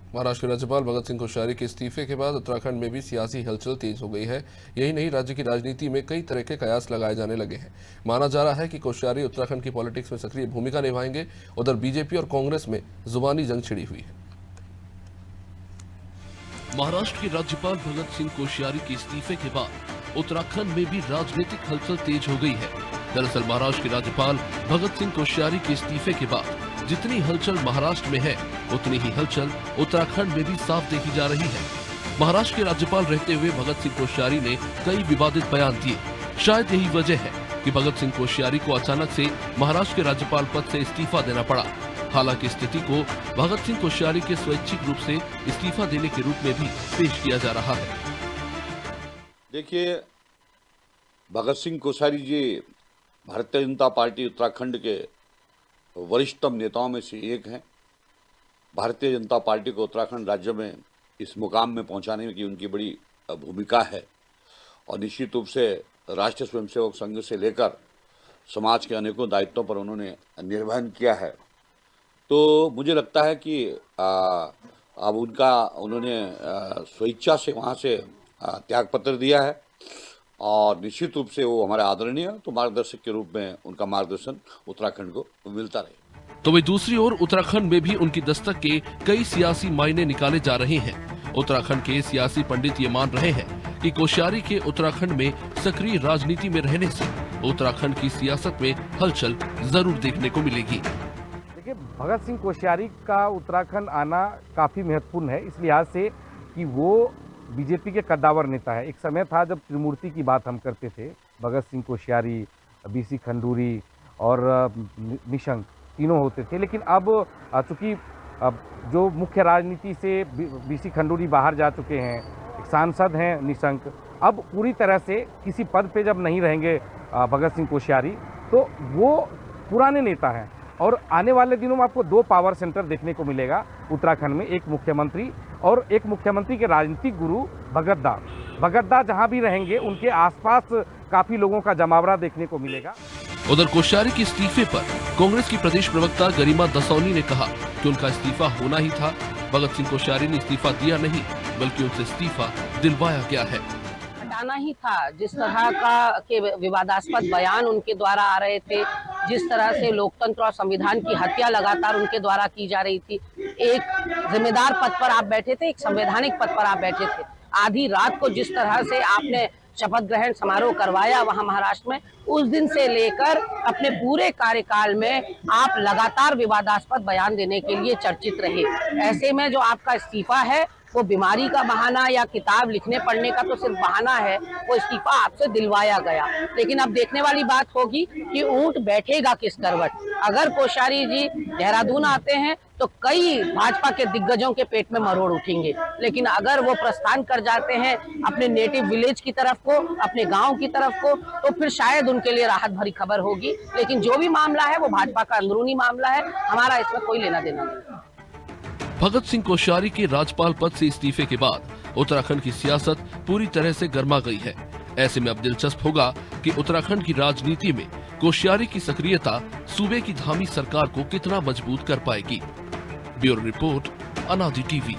महाराष्ट्र के राज्यपाल भगत सिंह कोश्यारी के इस्तीफे के बाद उत्तराखंड में भी सियासी हलचल तेज हो गई है। यही नहीं, राज्य की राजनीति में कई तरह के कयास लगाए जाने लगे हैं। माना जा रहा है कि कोश्यारी उत्तराखंड की पॉलिटिक्स में सक्रिय भूमिका निभाएंगे। उधर बीजेपी और कांग्रेस में जुबानी जंग छिड़ी हुई है। महाराष्ट्र के राज्यपाल भगत सिंह कोश्यारी के इस्तीफे के बाद उत्तराखंड में भी राजनीतिक हलचल तेज हो गई है। दरअसल महाराष्ट्र के राज्यपाल भगत सिंह कोश्यारी के इस्तीफे के बाद जितनी हलचल महाराष्ट्र में है, उतनी ही हलचल उत्तराखंड में भी साफ देखी जा रही है। महाराष्ट्र के राज्यपाल रहते हुए भगत सिंह कोश्यारी ने कई विवादित बयान दिए। शायद यही वजह है कि भगत सिंह कोश्यारी को अचानक से महाराष्ट्र के राज्यपाल पद से इस्तीफा देना पड़ा। हालांकि स्थिति को भगत सिंह कोश्यारी के स्वैच्छिक रूप से इस्तीफा देने के रूप में भी पेश किया जा रहा है। देखिए, भगत सिंह कोश्यारी जी भारतीय जनता पार्टी उत्तराखंड के वरिष्ठतम नेताओं में से एक हैं। भारतीय जनता पार्टी को उत्तराखंड राज्य में इस मुकाम में पहुंचाने की उनकी बड़ी भूमिका है और निश्चित रूप से राष्ट्रीय स्वयंसेवक संघ से लेकर समाज के अनेकों दायित्वों पर उन्होंने निर्वहन किया है। तो मुझे लगता है कि अब उन्होंने स्वेच्छा से वहाँ से त्यागपत्र दिया है और निश्चित रूप से वो हमारे आदरणीय तो मार्गदर्शक के रूप में उनका मार्गदर्शन उत्तराखंड को मिलता रहे। तो वही दूसरी ओर उत्तराखंड में भी उनकी दस्तक के कई सियासी मायने निकाले जा रहे हैं। उत्तराखंड के सियासी पंडित ये मान रहे हैं कि कोश्यारी के उत्तराखंड में सक्रिय राजनीति में रहने से उत्तराखंड की सियासत में हलचल जरूर देखने को मिलेगी। देखिए, भगत सिंह कोश्यारी का उत्तराखंड आना काफी महत्वपूर्ण है इस लिहाज से कि वो बीजेपी के कद्दावर नेता है। एक समय था जब त्रिमूर्ति की बात हम करते थे, भगत सिंह कोश्यारी, बीसी खंडूरी और निशंक तीनों होते थे। लेकिन अब चूंकि जो मुख्य राजनीति से बीसी खंडूरी बाहर जा चुके हैं, एक सांसद हैं निशंक, अब पूरी तरह से किसी पद पे जब नहीं रहेंगे भगत सिंह कोश्यारी, तो वो पुराने नेता हैं। और आने वाले दिनों में आपको दो पावर सेंटर देखने को मिलेगा उत्तराखंड में, एक मुख्यमंत्री और एक मुख्यमंत्री के राजनीतिक गुरु भगत दा जहां भी रहेंगे उनके आसपास काफी लोगों का जमावड़ा देखने को मिलेगा। उधर कोश्यारी के इस्तीफे पर कांग्रेस की प्रदेश प्रवक्ता गरिमा दसौनी ने कहा कि उनका इस्तीफा होना ही था। भगत सिंह कोश्यारी ने इस्तीफा दिया नहीं, बल्कि उनसे इस्तीफा दिलवाया गया है। हटाना ही था। जिस तरह का के विवादास्पद बयान उनके द्वारा आ रहे थे, जिस तरह से लोकतंत्र और संविधान की हत्या लगातार उनके द्वारा की जा रही थी। एक जिम्मेदार पद पर आप बैठे थे, एक संवैधानिक पद पर आप बैठे थे। आधी रात को जिस तरह से आपने शपथ ग्रहण समारोह करवाया वहां महाराष्ट्र में, उस दिन से लेकर अपने पूरे कार्यकाल में आप लगातार विवादास्पद बयान देने के लिए चर्चित रहे। ऐसे में जो आपका इस्तीफा है वो बीमारी का बहाना या किताब लिखने पढ़ने का तो सिर्फ बहाना है, वो इस्तीफा आपसे दिलवाया गया। लेकिन अब देखने वाली बात होगी कि ऊंट बैठेगा किस करवट। अगर कोश्यारी जी देहरादून आते हैं तो कई भाजपा के दिग्गजों के पेट में मरोड़ उठेंगे, लेकिन अगर वो प्रस्थान कर जाते हैं अपने नेटिव विलेज की तरफ को, अपने गांव की तरफ को, तो फिर शायद उनके लिए राहत भरी खबर होगी। लेकिन जो भी मामला है वो भाजपा का अंदरूनी मामला है, हमारा इसमें कोई लेना देना नहीं। भगत सिंह कोश्यारी के राज्यपाल पद से इस्तीफे के बाद उत्तराखंड की सियासत पूरी तरह से गर्मा गई है। ऐसे में अब दिलचस्प होगा कि उत्तराखंड की राजनीति में कोश्यारी की सक्रियता सूबे की धामी सरकार को कितना मजबूत कर पाएगी। ब्यूरो रिपोर्ट, अनादि टीवी।